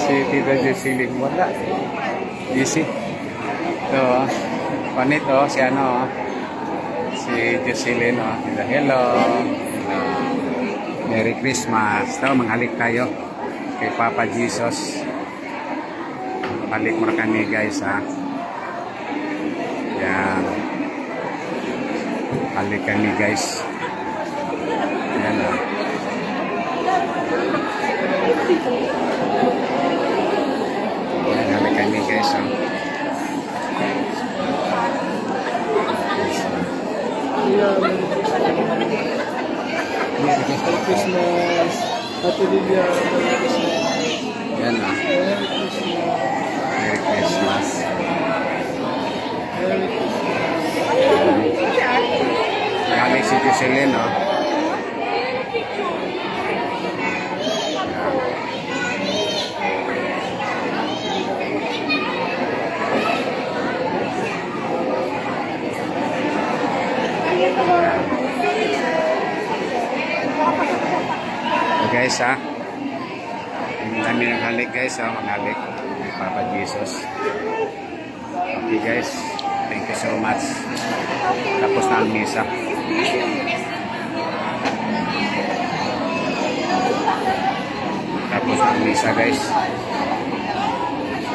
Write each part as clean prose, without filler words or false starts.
Si Tita Jocelyn wala. Busy. Ito, panito, si ano, si Jocelyn, Tita, hello. Merry Christmas. Ito, manghalik tayo kay Papa Jesus. Halik mo kami guys, Yan. Halik kami guys. Yan, Yan, halik kami guys, Merry Christmas. Happy New Year. Merry Christmas. Yan, Merry Christmas. Merry Christmas. Merry Halik si Jocelyn, guys, kami naghalik guys, maghalik Papa Jesus. Okay guys, thank you so much. Tapos na ang misa. Tapos na ang misa guys.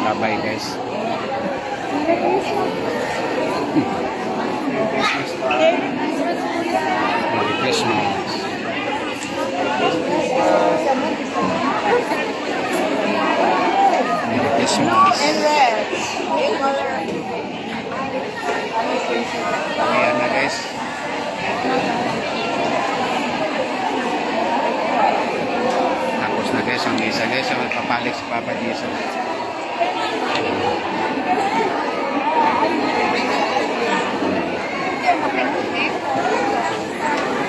Bye bye guys. Merry Christmas. Merry Christmas. Ayan na guys. Tapos na guys ang misa guys. Magpapalik si Papa Jesus.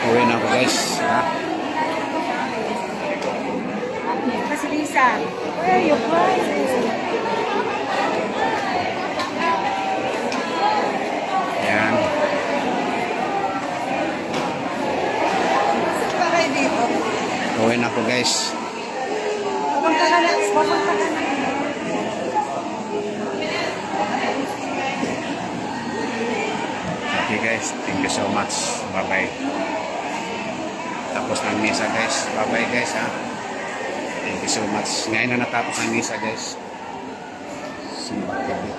Uwi na ako guys. Kasi Lisa, where are you going? Ayan. Bakit dito? Uwi na ako guys. Pupunta ka na. Pupunta ka na. Okay guys, thank you so much. Bye bye. Tapos ng misa guys. Bye bye guys, Thank you so much. Ngayon na natapos ang misa guys. Simbang gabi.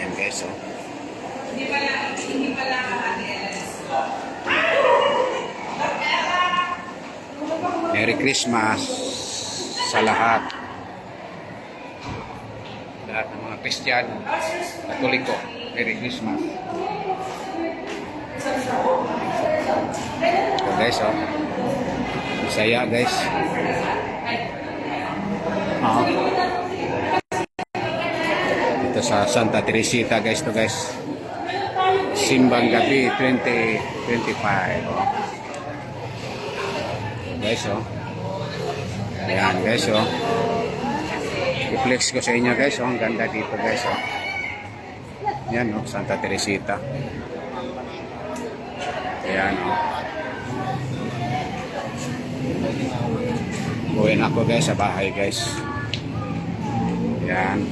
Ayan guys, Merry Christmas sa lahat. Lahat ng mga Kristiyano, Katoliko. Merry Christmas. So guys, Bisaya guys. Dito sa Santa Teresita guys to guys. Simbang Gabi 2025. Guys, ayan guys, i-flex ko sa inyo guys, ang ganda dito guys, yan, Santa Teresita. Ayan, uwi na ako guys sa bahay guys. Ayan,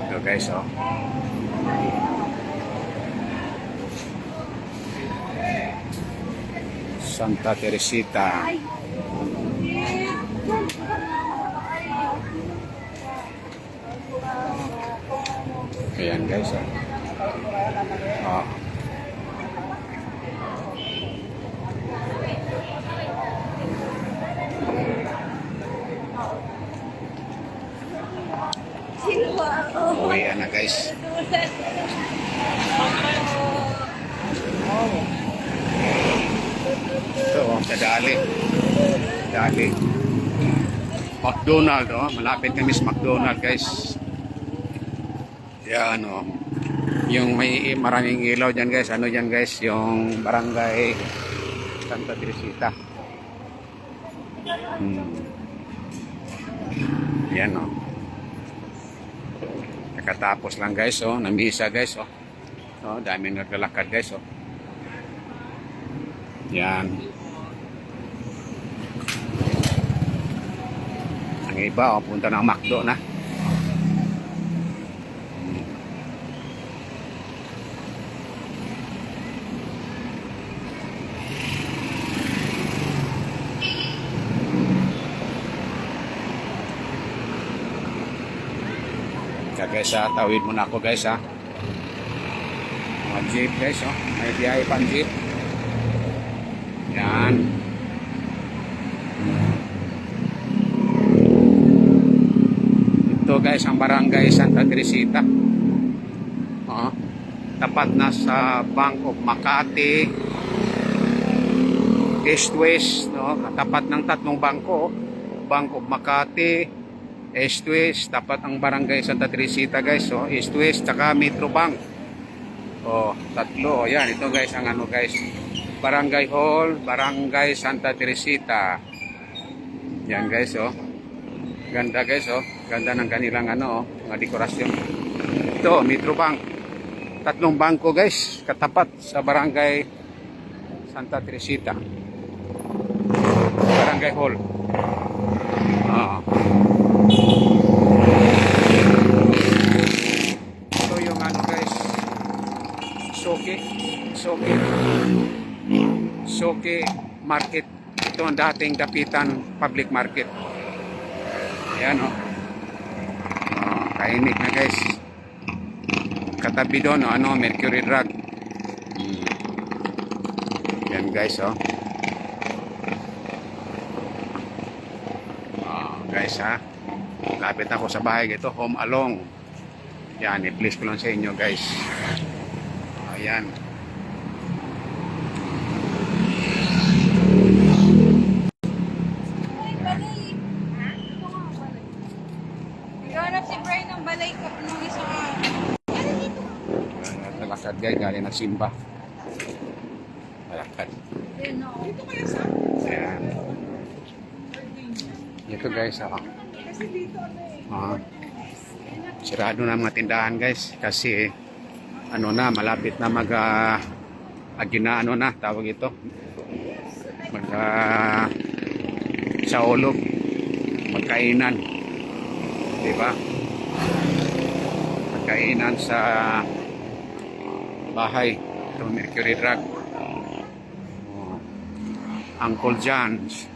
ito guys, Santa Teresita. Ayan guys, uwi na guys. Ito, kadali. Dali. McDonald, malapit kami sa McDonald guys. Yan, yung may maraming ilaw dyan guys. Ano dyan guys? Yung barangay Santa Teresita. Yan, Nakatapos lang guys, namisa guys, Oh, dami naglalakad guys, oh. Yan. Ang iba, oh, punta ng McDo na. Kaya guys, tawid muna ako guys, ha. Mga jeep guys, oh. May biyahe pang jeep. Yan. Ito guys, ang barangay Santa Teresita. Oh, tapat na sa Bank of Makati. East-West, no? Tapat ng tatlong bangko. Bank of Makati, East-West, tapat ang barangay Santa Teresita guys. So, East-West, tsaka Metro Bank. Oh, tatlo. Yan, ito guys, ang ano guys. Barangay Hall, Barangay Santa Teresita. Yan guys, oh. Ganda guys, oh. Ganda ng kanilang ano, oh, mga dekorasyon. Ito, Metro Bank. Tatlong bangko guys, katapat sa Barangay Santa Teresita. Barangay Hall. Ah. Ito yung ano guys, Soke Market. Ito ang dating Dapitan Public Market. Ayan, oh. Kainit na guys. Katabi doon, oh, ano, Mercury Drug. Yan guys, oh. Guys, ha. Lapit ako sa bahay. Ito, Home Along. Yan, i-please ko lang sa inyo guys. Ayan. Naghanap si Brian ng balay ka nung isa. Nalakad guys, galing ng Simba. Nalakad. Dito kaya sa? Ayan. Ito guys, ha. Kasi dito Sirado na mga tindahan guys. Kasi, ano na, malapit na agina, ano na, tawag ito. Saolog. Magkainan. Diba? Magkainan sa bahay. Ito, Mercury Drug. Uncle John's.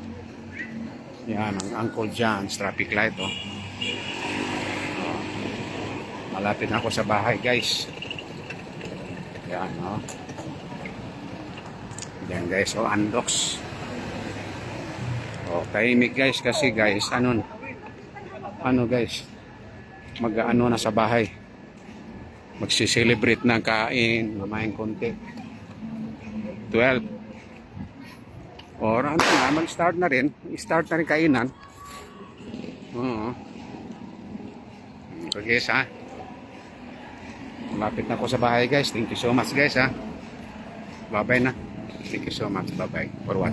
Yan, ang Uncle John's traffic light, oh. Malapit na ako sa bahay, guys. Yan, oh. Yan, guys, oh, Andox. Oh, tahimik, guys, kasi, guys, ano guys, mag-ano na sa bahay. Magsi-celebrate na kain, mamahin konti. 12. Or ano na, mag-start na rin. I-start na rin kainan. Oo. So guys, ha. Malapit na ako sa bahay guys. Thank you so much guys, ha. Bye-bye na. Thank you so much. Bye-bye for watching.